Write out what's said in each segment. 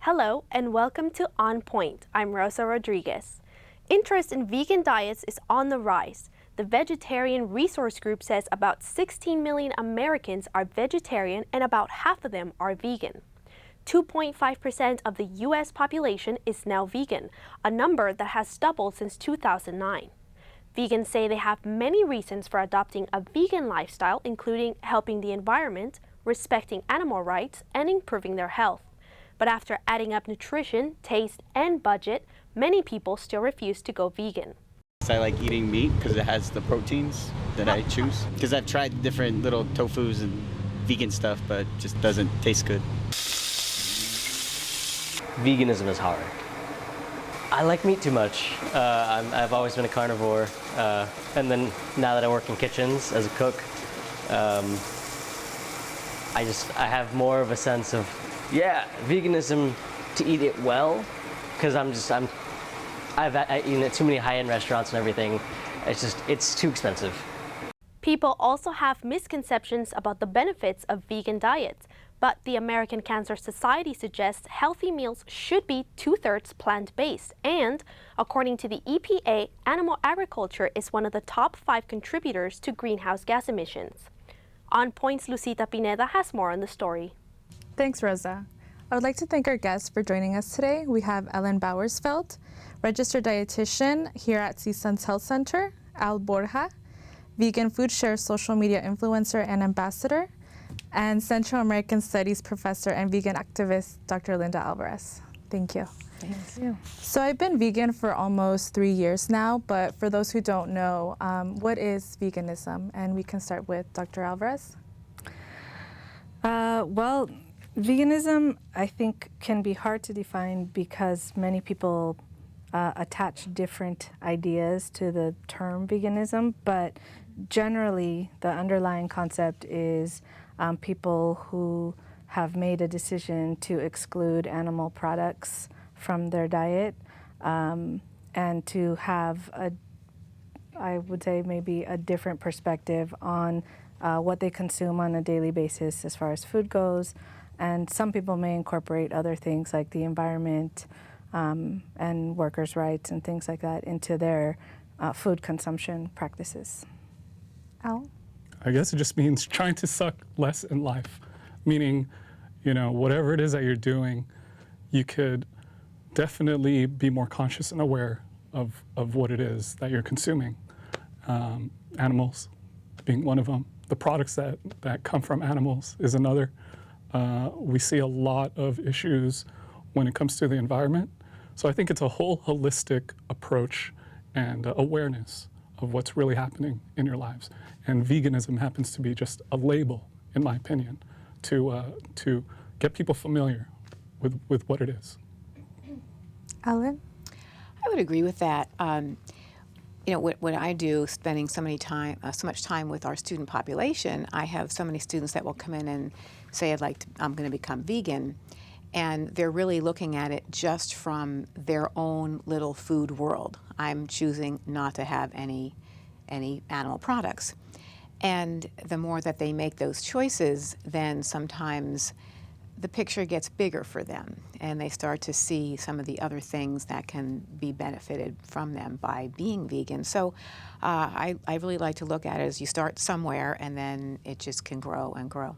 Hello and welcome to On Point. I'm Rosa Rodriguez. Interest in vegan diets is on the rise. The Vegetarian Resource Group says about 16 million Americans are vegetarian and about half of them are vegan. 2.5% of the U.S. population is now vegan, a number that has doubled since 2009. Vegans say they have many reasons for adopting a vegan lifestyle, including helping the environment, respecting animal rights, and improving their health. But after adding up nutrition, taste, and budget, many people still refuse to go vegan. I like eating meat because it has the proteins that I choose. Because I've tried different little tofus and vegan stuff, but it just doesn't taste good. Veganism is hard. I like meat too much. I've always been a carnivore. And then now that I work in kitchens as a cook, I have more of a sense of, veganism to eat it well, because I've eaten at too many high-end restaurants and everything. It's too expensive. People also have misconceptions about the benefits of vegan diets, but the American Cancer Society suggests healthy meals should be 2/3 plant-based, and according to the EPA, animal agriculture is one of the top 5 contributors to greenhouse gas emissions. On Point's Lucita Pineda has more on the story. Thanks, Rosa. I would like to thank our guests for joining us today. We have Ellen Bauersfeld, registered dietitian here at CSUN's Health Center, Al Borja, Vegan Food Share social media influencer and ambassador, and Central American Studies professor and vegan activist, Dr. Linda Alvarez. Thank you. Thank you. So I've been vegan for almost 3 years now, but for those who don't know, what is veganism? And we can start with Dr. Alvarez. Well, veganism, I think, can be hard to define because many people attach different ideas to the term veganism, but generally the underlying concept is people who have made a decision to exclude animal products from their diet and to have I would say maybe a different perspective on what they consume on a daily basis as far as food goes. And some people may incorporate other things like the environment and workers' rights and things like that into their food consumption practices. Al? I guess it just means trying to suck less in life, meaning, whatever it is that you're doing, you could definitely be more conscious and aware of what it is that you're consuming. Animals being one of them. The products that come from animals is another. We see a lot of issues when it comes to the environment. So I think it's a whole holistic approach and awareness of what's really happening in your lives. And veganism happens to be just a label, in my opinion, to get people familiar with what it is. Ellen? I would agree with that. What I do, spending so much time with our student population, I have so many students that will come in and say, I'm going to become vegan. And they're really looking at it just from their own little food world. I'm choosing not to have any animal products. And the more that they make those choices, then sometimes the picture gets bigger for them, and they start to see some of the other things that can be benefited from them by being vegan. So I really like to look at it as you start somewhere, and then it just can grow and grow.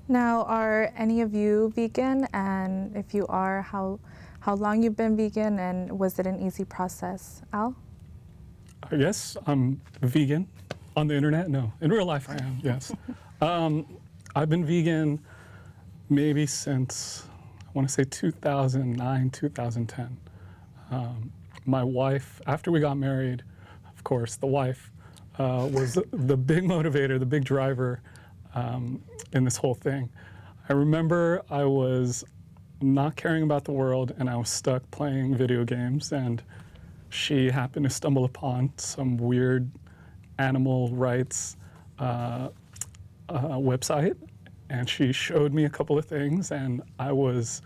Now, are any of you vegan? And if you are, how long you've been vegan, and was it an easy process? Al? Yes, I'm vegan. On the internet? No. In real life, I am, yes. I've been vegan maybe since, I want to say 2009, 2010. My wife, after we got married, of course, the wife was the big motivator, the big driver in this whole thing. I remember I was not caring about the world and I was stuck playing video games, and she happened to stumble upon some weird animal rights website, and she showed me a couple of things, and I was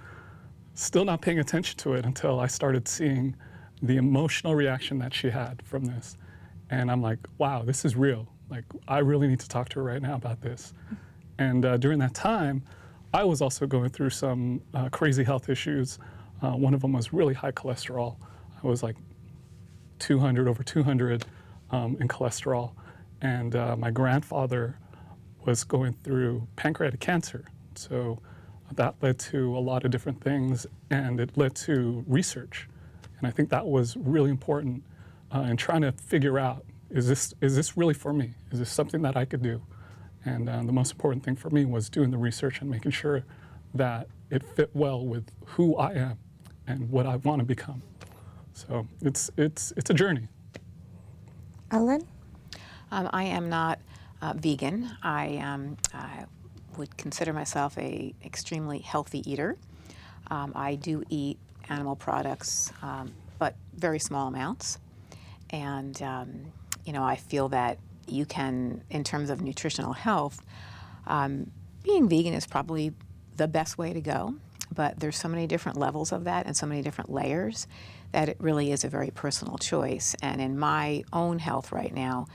still not paying attention to it until I started seeing the emotional reaction that she had from this. And I'm like, wow, this is real. Like, I really need to talk to her right now about this. And during that time, I was also going through some crazy health issues. One of them was really high cholesterol. I was like 200, over 200 in cholesterol. And my grandfather was going through pancreatic cancer. So that led to a lot of different things, and it led to research. And I think that was really important in trying to figure out, is this really for me? Is this something that I could do? And the most important thing for me was doing the research and making sure that it fit well with who I am and what I want to become. So it's a journey. Ellen? I am not vegan. I would consider myself a extremely healthy eater. I do eat animal products, but very small amounts. And I feel that you can, in terms of nutritional health, being vegan is probably the best way to go. But there's so many different levels of that and so many different layers that it really is a very personal choice. And in my own health right now,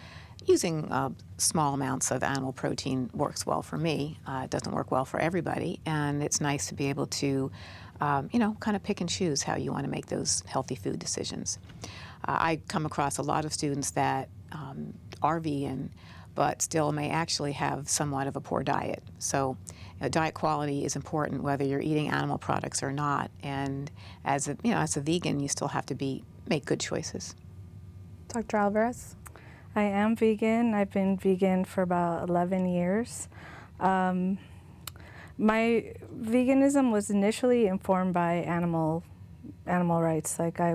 using small amounts of animal protein works well for me. It doesn't work well for everybody, and it's nice to be able to, kind of pick and choose how you want to make those healthy food decisions. I come across a lot of students that are vegan, but still may actually have somewhat of a poor diet. So diet quality is important whether you're eating animal products or not. And as a vegan, you still have to make good choices. Dr. Alvarez? I am vegan. I've been vegan for about 11 years. My veganism was initially informed by animal rights. Like I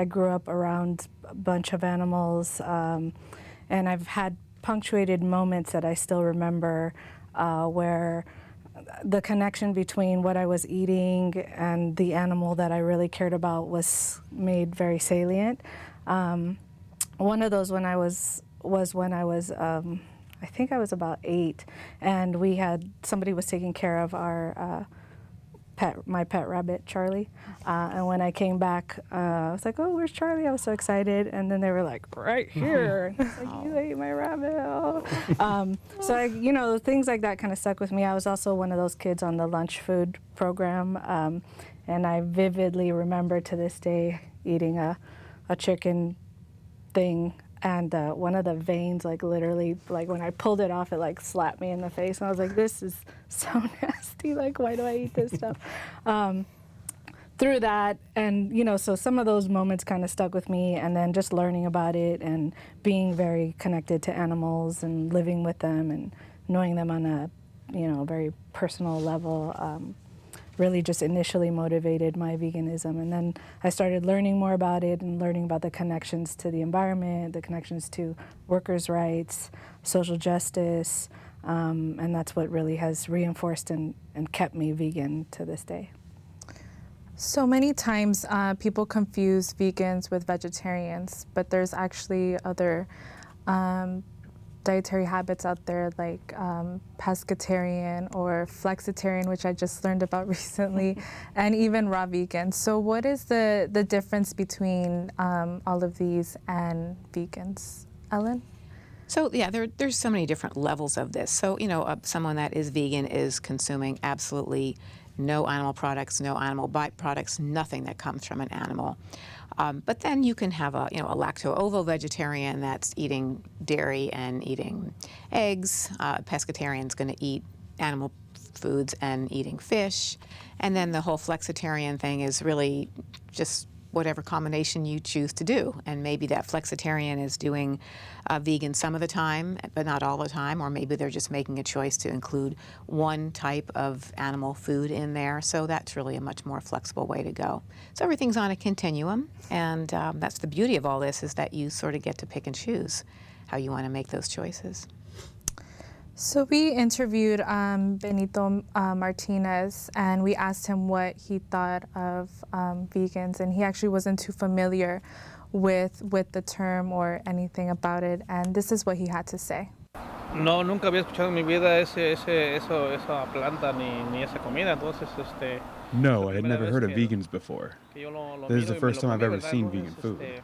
grew up around a bunch of animals, and I've had punctuated moments that I still remember where the connection between what I was eating and the animal that I really cared about was made very salient. One of those when I was I think I was about 8, and somebody was taking care of our my pet rabbit, Charlie. And when I came back, I was like, oh, where's Charlie? I was so excited. And then they were like, right here. And I was like, you ate my rabbit. Oh. So things like that kind of stuck with me. I was also one of those kids on the lunch food program. And I vividly remember to this day eating a chicken thing, and one of the veins, literally, when I pulled it off, it slapped me in the face, and I was like, this is so nasty, why do I eat this stuff? Through that, and so some of those moments kind of stuck with me, and then just learning about it and being very connected to animals and living with them and knowing them on a very personal level really just initially motivated my veganism. And then I started learning more about it and learning about the connections to the environment, the connections to workers' rights, social justice, and that's what really has reinforced and kept me vegan to this day. So many times people confuse vegans with vegetarians, but there's actually other dietary habits out there like pescatarian or flexitarian, which I just learned about recently, and even raw vegan. So what is the difference between all of these and vegans? Ellen? So yeah, there's so many different levels of this. So someone that is vegan is consuming absolutely no animal products, no animal byproducts, nothing that comes from an animal. But then you can have a lacto-ovo vegetarian that's eating dairy and eating eggs. Pescatarian's going to eat animal foods and eating fish. And then the whole flexitarian thing is really just whatever combination you choose to do. And maybe that flexitarian is doing vegan some of the time, but not all the time, or maybe they're just making a choice to include one type of animal food in there. So that's really a much more flexible way to go. So everything's on a continuum, and that's the beauty of all this, is that you sort of get to pick and choose how you want to make those choices. So we interviewed Benito Martinez, and we asked him what he thought of vegans, and he actually wasn't too familiar with the term or anything about it, and this is what he had to say. No, nunca había escuchado en mi vida esa planta ni esa comida, entonces No, I had never heard of vegans before. This is the first time I've ever seen vegan food.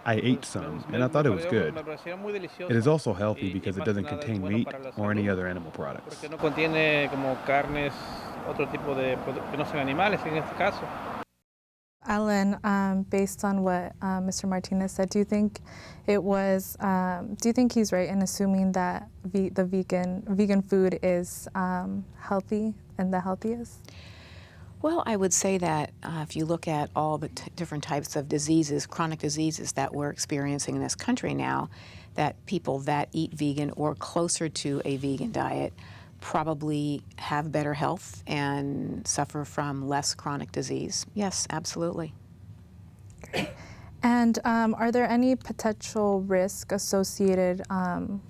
I ate some, and I thought it was good. Me parecieron muy It is deliciosos. also healthy Y because it más que doesn't nada es contain bueno meat para la or any salud, other animal products. porque no contiene como carnes, otro tipo de que no sean animales en este caso. Alan, based on what Mr. Martinez said, do you think it was? Do you think he's right in assuming that the vegan food is healthy and the healthiest? Well, I would say that if you look at all the different types of diseases, chronic diseases that we're experiencing in this country now, that people that eat vegan or closer to a vegan diet probably have better health and suffer from less chronic disease. Yes, absolutely. And are there any potential risk associated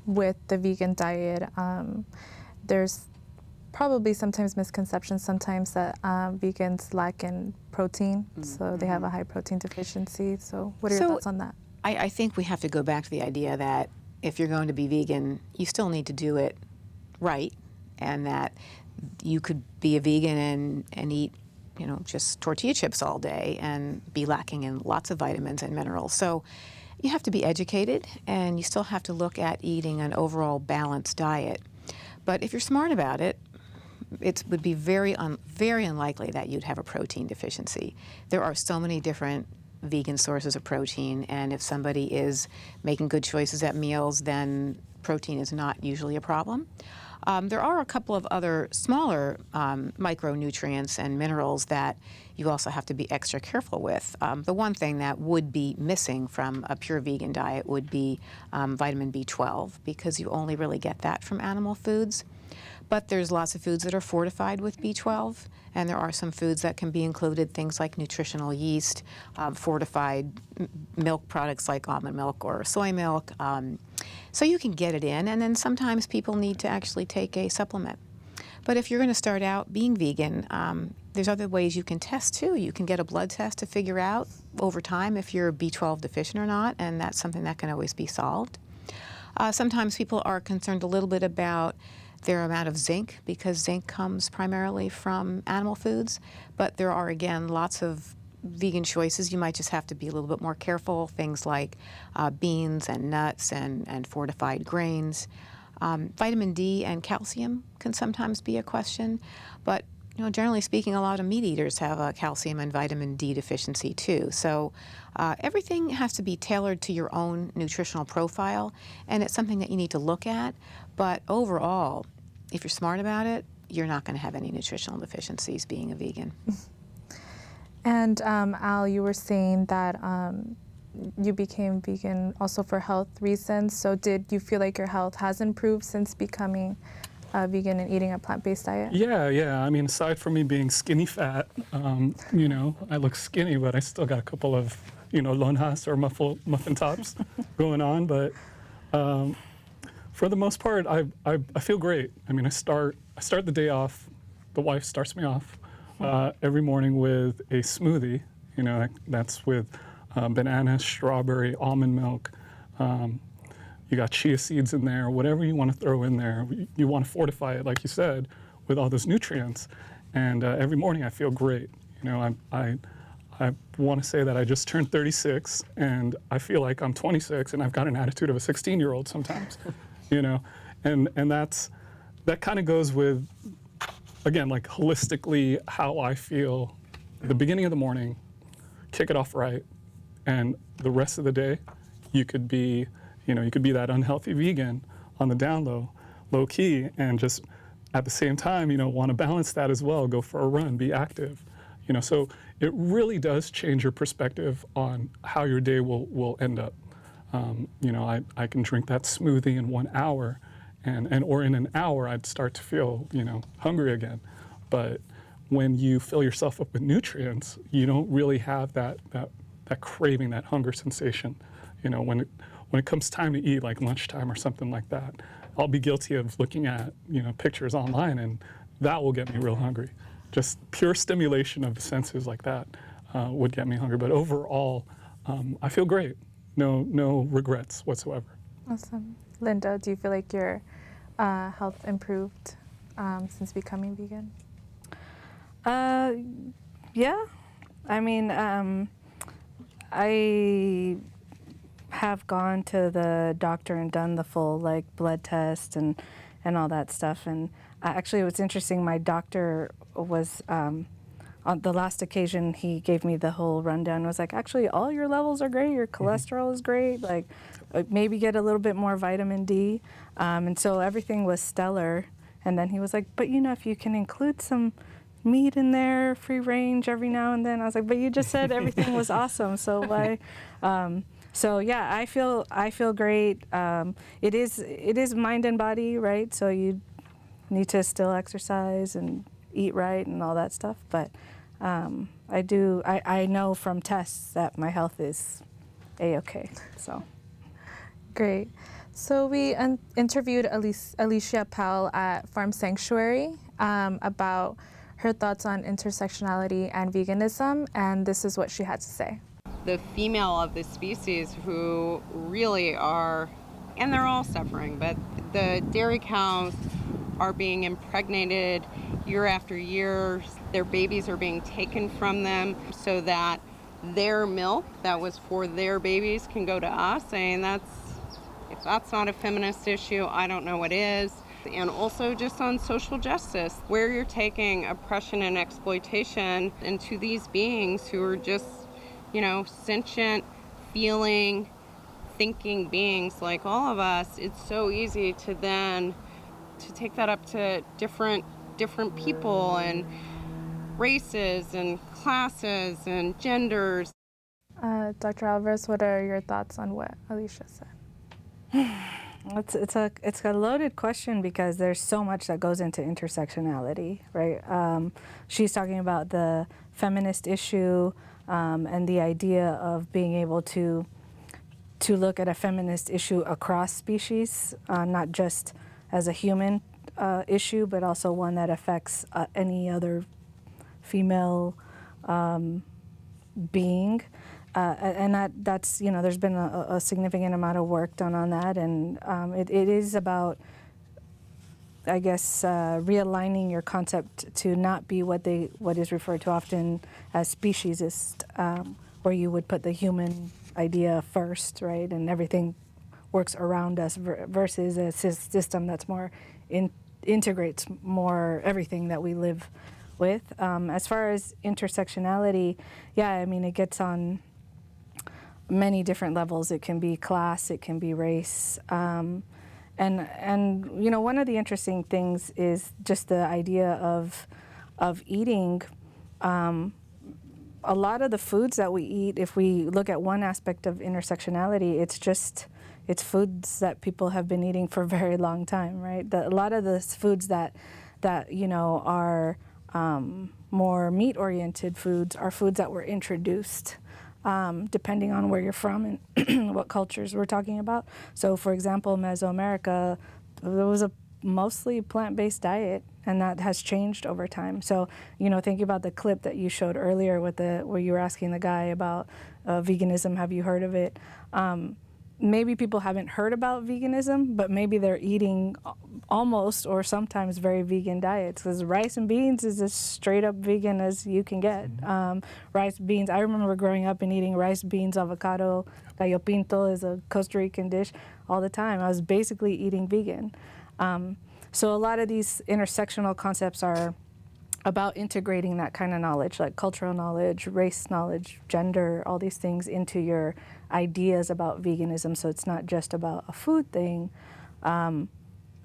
with the vegan diet? There's probably sometimes misconceptions sometimes that vegans lack in protein, so they have a high protein deficiency. So what are your thoughts on that? I think we have to go back to the idea that if you're going to be vegan, you still need to do it right, and that you could be a vegan and eat, you know, just tortilla chips all day and be lacking in lots of vitamins and minerals. So you have to be educated, and you still have to look at eating an overall balanced diet. But if you're smart about it, it would be very unlikely that you'd have a protein deficiency. There are so many different vegan sources of protein, and if somebody is making good choices at meals, then protein is not usually a problem. There are a couple of other smaller micronutrients and minerals that you also have to be extra careful with. The one thing that would be missing from a pure vegan diet would be vitamin B12, because you only really get that from animal foods. But there's lots of foods that are fortified with B12, and there are some foods that can be included, things like nutritional yeast, fortified milk products like almond milk or soy milk. So you can get it in, and then sometimes people need to actually take a supplement. But if you're going to start out being vegan, there's other ways you can test too. You can get a blood test to figure out over time if you're B12 deficient or not, and that's something that can always be solved. Sometimes people are concerned a little bit about their amount of zinc, because zinc comes primarily from animal foods, but there are, again, lots of vegan choices. You might just have to be a little bit more careful, things like beans and nuts and fortified grains. Vitamin D and calcium can sometimes be a question, but you know, generally speaking, a lot of meat eaters have a calcium and vitamin D deficiency too. So everything has to be tailored to your own nutritional profile, and it's something that you need to look at. But overall, if you're smart about it, you're not going to have any nutritional deficiencies being a vegan. And Al, you were saying that you became vegan also for health reasons. So did you feel like your health has improved since becoming vegan and eating a plant-based diet? Yeah. I mean, aside from me being skinny fat, you know, I look skinny, but I still got a couple of, you know, lonjas or muffin tops going on. But for the most part, I feel great. I mean, I start the day off. The wife starts me off every morning with a smoothie. You know, that's with bananas, strawberry, almond milk. You got chia seeds in there, whatever you want to throw in there. You want to fortify it, like you said, with all those nutrients. And every morning I feel great. You know, I want to say that I just turned 36, and I feel like I'm 26, and I've got an attitude of a 16-year-old sometimes. You know, and that kind of goes with, again, like holistically how I feel the beginning of the morning, kick it off right, and the rest of the day, you could be that unhealthy vegan on the down low key, and just at the same time, you know, want to balance that as well, go for a run, be active, you know, so it really does change your perspective on how your day will end up. You know, I can drink that smoothie in 1 hour, or in an hour, I'd start to feel, you know, hungry again. But when you fill yourself up with nutrients, you don't really have that craving, that hunger sensation. You know, when it comes time to eat, like lunchtime or something like that, I'll be guilty of looking at, you know, pictures online, and that will get me real hungry. Just pure stimulation of the senses like that would get me hungry. But overall, I feel great. No regrets whatsoever. Awesome. Linda, do you feel like your health improved since becoming vegan? Yeah. I mean, have gone to the doctor and done the full like blood test and all that stuff. And actually, what's interesting, my doctor was on the last occasion he gave me the whole rundown. Was like, actually, all your levels are great. Your cholesterol is great. Like, maybe get a little bit more vitamin D. And so everything was stellar. And then he was like, but you know, if you can include some meat in there, free range every now and then. I was like, but you just said everything was awesome. So why? So yeah, I feel great. It is mind and body, right? So you need to still exercise and eat right and all that stuff. But I know from tests that my health is A-okay. So Great. So we interviewed Alicia Powell at Farm Sanctuary about her thoughts on intersectionality and veganism, and this is what she had to say. The female of the species who really are, and they're all suffering, but the dairy cows are being impregnated year after year. Their babies are being taken from them so that their milk that was for their babies can go to us. And if that's not a feminist issue, I don't know what is. And also just on social justice, where you're taking oppression and exploitation into these beings who are just, you know, sentient, feeling, thinking beings like all of us. It's so easy to then to take that up to different people and races and classes and genders. Dr. Alvarez, what are your thoughts on what Alicia said? It's a loaded question because there's so much that goes into intersectionality, right? She's talking about the feminist issue and the idea of being able to look at a feminist issue across species, not just as a human issue, but also one that affects any other female being. And that's, you know, there's been a significant amount of work done on that, and it is about, I guess, realigning your concept to not be what is referred to often as speciesist, where you would put the human idea first, right, and everything works around us, versus a system that's more integrates more everything that we live with. As far as intersectionality, yeah, I mean, it gets on many different levels. It can be class, it can be race, and you know, one of the interesting things is just the idea of eating. A lot of the foods that we eat, if we look at one aspect of intersectionality, it's foods that people have been eating for a very long time, right? A lot of the foods that you know are more meat-oriented foods are foods that were introduced. Depending on where you're from and what cultures we're talking about. So, for example, Mesoamerica, there was a mostly plant-based diet, and that has changed over time. So, you know, thinking about the clip that you showed earlier where you were asking the guy about veganism, have you heard of it? Maybe people haven't heard about veganism, but maybe they're eating almost or sometimes very vegan diets, because rice and beans is as straight up vegan as you can get. Rice, beans, I remember growing up and eating rice, beans, avocado. Gallo pinto is a Costa Rican dish all the time. I was basically eating vegan. So a lot of these intersectional concepts are about integrating that kind of knowledge, like cultural knowledge, race knowledge, gender, all these things into your ideas about veganism. So it's not just about a food thing.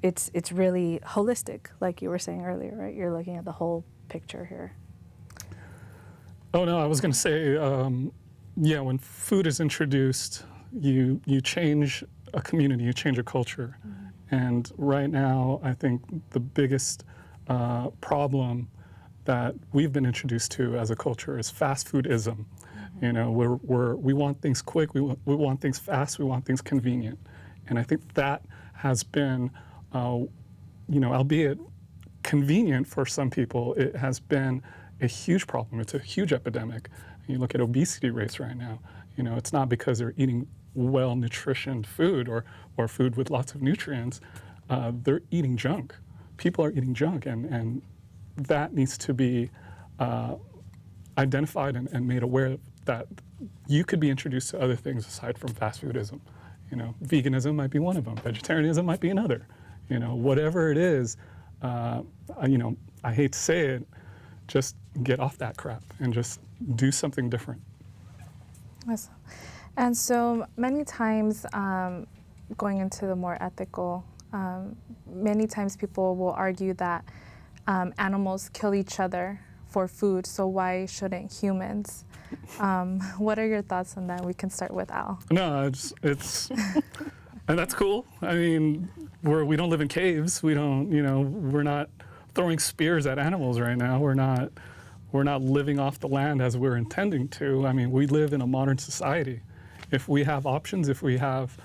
It's really holistic, like you were saying earlier, right? You're looking at the whole picture here. Oh no, I was going to say, yeah, when food is introduced, you change a community, you change a culture. And right now, I think the biggest problem that we've been introduced to as a culture is fast foodism. You know, we want things quick, we want things fast, we want things convenient. And I think that has been, you know, albeit convenient for some people, it has been a huge problem. It's a huge epidemic. You look at obesity rates right now, you know, it's not because they're eating well-nutritioned food or food with lots of nutrients, they're eating junk. People are eating junk, and that needs to be identified and made aware that you could be introduced to other things aside from fast foodism. You know, veganism might be one of them. Vegetarianism might be another. You know, whatever it is, you know, I hate to say it, just get off that crap and just do something different. Awesome. And so many times, going into the more ethical, many times people will argue that animals kill each other for food, so why shouldn't humans? What are your thoughts on that? We can start with Al. No, it's and that's cool. I mean, we don't live in caves. We don't, you know, we're not throwing spears at animals right now. We're not living off the land as we're intending to. I mean, we live in a modern society. If we have options, if we have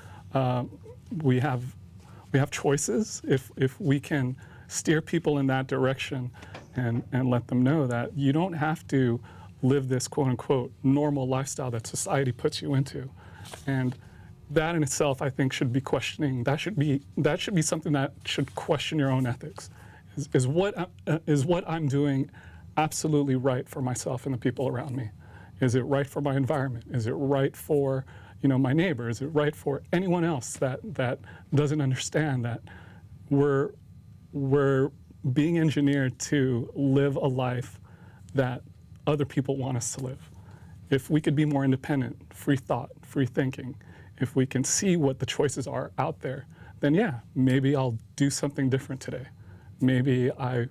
choices, if we can steer people in that direction and let them know that you don't have to live this quote unquote normal lifestyle that society puts you into. And that in itself, I think, should be questioning. That should be something that should question your own ethics. Is what I'm doing absolutely right for myself and the people around me? Is it right for my environment? Is it right for, you know, my neighbor? Is it right for anyone else that doesn't understand that we're being engineered to live a life that other people want us to live? If we could be more independent, free thought, free thinking, if we can see what the choices are out there, then yeah, maybe I'll do something different today. Maybe I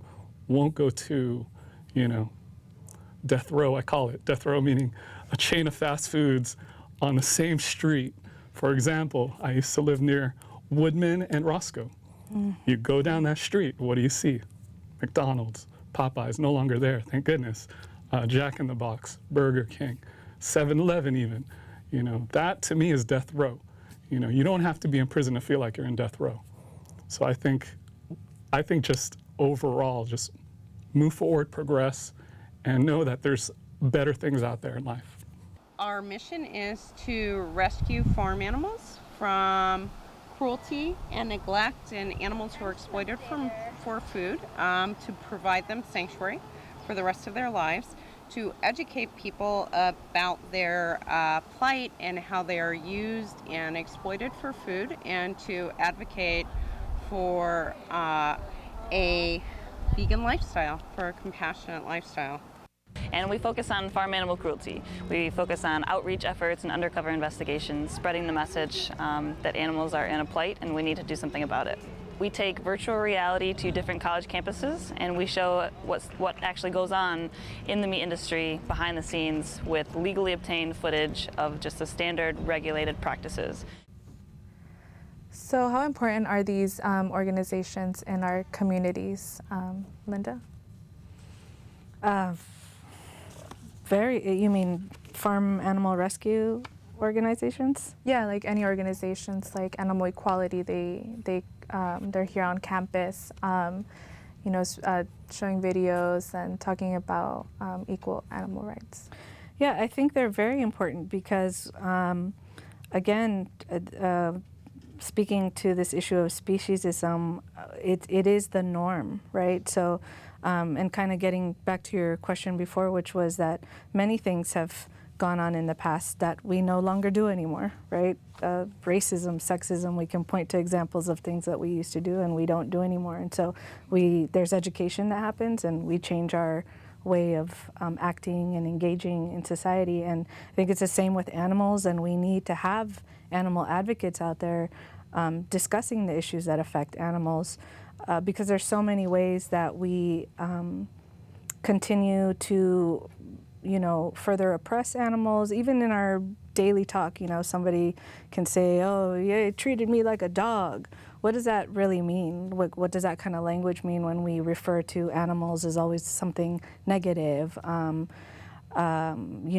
won't go to, you know, death row, I call it. Death row meaning a chain of fast foods on the same street. For example, I used to live near Woodman and Roscoe. You go down that street, what do you see? McDonald's, Popeyes, no longer there, thank goodness. Jack in the Box, Burger King, 7-Eleven even. You know, that to me is death row. You know, you don't have to be in prison to feel like you're in death row. So I think just overall, just move forward, progress, and know that there's better things out there in life. Our mission is to rescue farm animals from cruelty and neglect and animals who are exploited for food, to provide them sanctuary for the rest of their lives, to educate people about their plight and how they are used and exploited for food, and to advocate for a vegan lifestyle, for a compassionate lifestyle. And we focus on farm animal cruelty. We focus on outreach efforts and undercover investigations, spreading the message that animals are in a plight and we need to do something about it. We take virtual reality to different college campuses and we show what actually goes on in the meat industry behind the scenes with legally obtained footage of just the standard regulated practices. So how important are these organizations in our communities? Linda? You mean farm animal rescue organizations? Yeah, like any organizations like Animal Equality, they're here on campus, you know, showing videos and talking about equal animal rights. Yeah, I think they're very important because, again, speaking to this issue of speciesism, it is the norm, right? So, and kind of getting back to your question before, which was that many things have gone on in the past that we no longer do anymore, right? Racism, sexism, we can point to examples of things that we used to do and we don't do anymore. And so there's education that happens and we change our way of acting and engaging in society. And I think it's the same with animals, and we need to have animal advocates out there discussing the issues that affect animals, because there's so many ways that we continue to, you know, further oppress animals. Even in our daily talk, you know, somebody can say, oh, yeah, it treated me like a dog. What does that really mean? What does that kind of language mean when we refer to animals as always something negative? You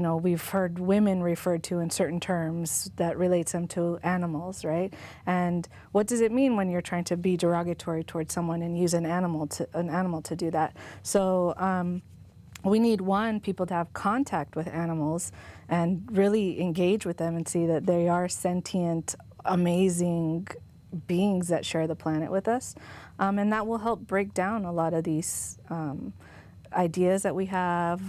know, we've heard women referred to in certain terms that relates them to animals, right? And what does it mean when you're trying to be derogatory towards someone and use an animal to do that? So we need, people to have contact with animals and really engage with them and see that they are sentient, amazing beings that share the planet with us. And that will help break down a lot of these ideas that we have,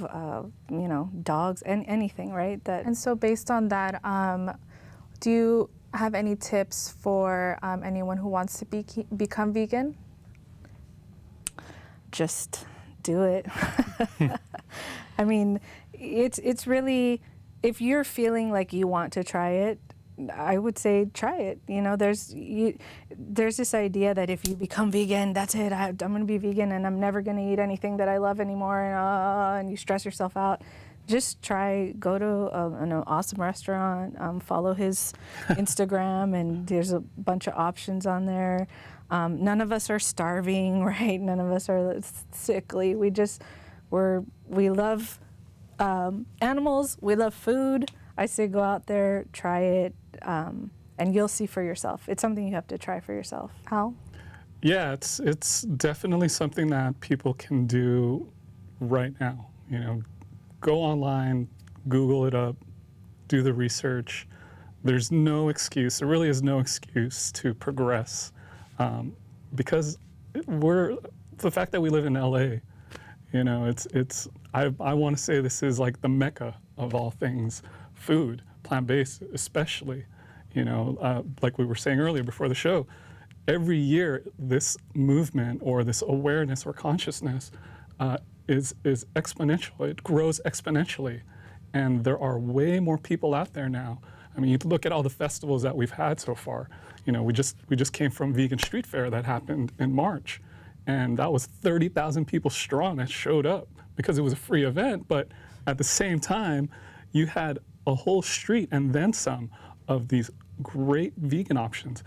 you know, dogs and anything, right? And so based on that, do you have any tips for anyone who wants to become vegan? Just do it. I mean, it's really, if you're feeling like you want to try it, I would say try it. You know, there's this idea that if you become vegan, that's it. I'm going to be vegan and I'm never going to eat anything that I love anymore, and you stress yourself out. Just try, go to an awesome restaurant, follow his Instagram, and there's a bunch of options on there. None of us are starving, right? None of us are sickly. We love animals. We love food. I say go out there, try it, and you'll see for yourself. It's something you have to try for yourself. Al? Yeah, it's definitely something that people can do right now. You know, go online, Google it up, do the research. There's no excuse. There really is no excuse to progress, because the fact that we live in LA. You know, I want to say this is like the mecca of all things food, plant-based especially. You know, like we were saying earlier before the show, every year this movement or this awareness or consciousness is exponential. It grows exponentially. And there are way more people out there now. I mean, you look at all the festivals that we've had so far. You know, we just came from Vegan Street Fair that happened in March. And that was 30,000 people strong that showed up because it was a free event. But at the same time, you had a whole street and then some of these great vegan options.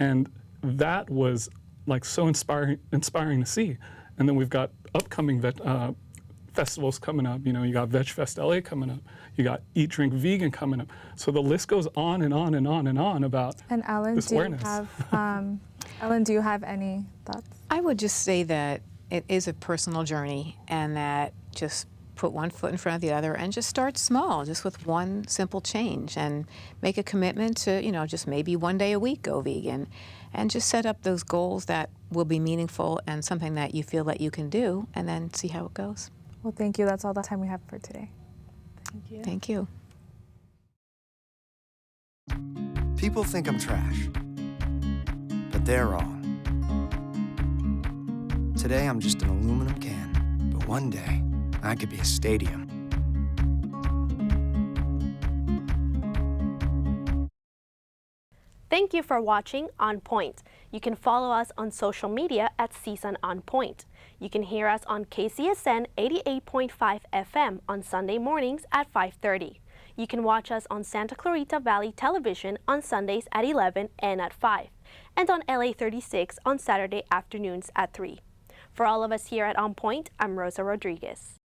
And that was like so inspiring to see. And then we've got upcoming festivals coming up. You know, you got Veg Fest LA coming up. You got Eat Drink Vegan coming up. So the list goes on and on and on and on about this awareness. Ellen, do you have any thoughts? I would just say that it is a personal journey, and that just put one foot in front of the other and just start small, just with one simple change, and make a commitment to, you know, just maybe one day a week go vegan, and just set up those goals that will be meaningful and something that you feel that you can do, and then see how it goes. Well, thank you. That's all the time we have for today. Thank you. Thank you. People think I'm trash, but they're wrong. Today I'm just an aluminum can, but one day I could be a stadium. Thank you for watching On Point. You can follow us on social media at CSUN On Point. You can hear us on KCSN 88.5 FM on Sunday mornings at 5:30. You can watch us on Santa Clarita Valley Television on Sundays at 11 and at 5, and on LA 36 on Saturday afternoons at 3. For all of us here at On Point, I'm Rosa Rodriguez.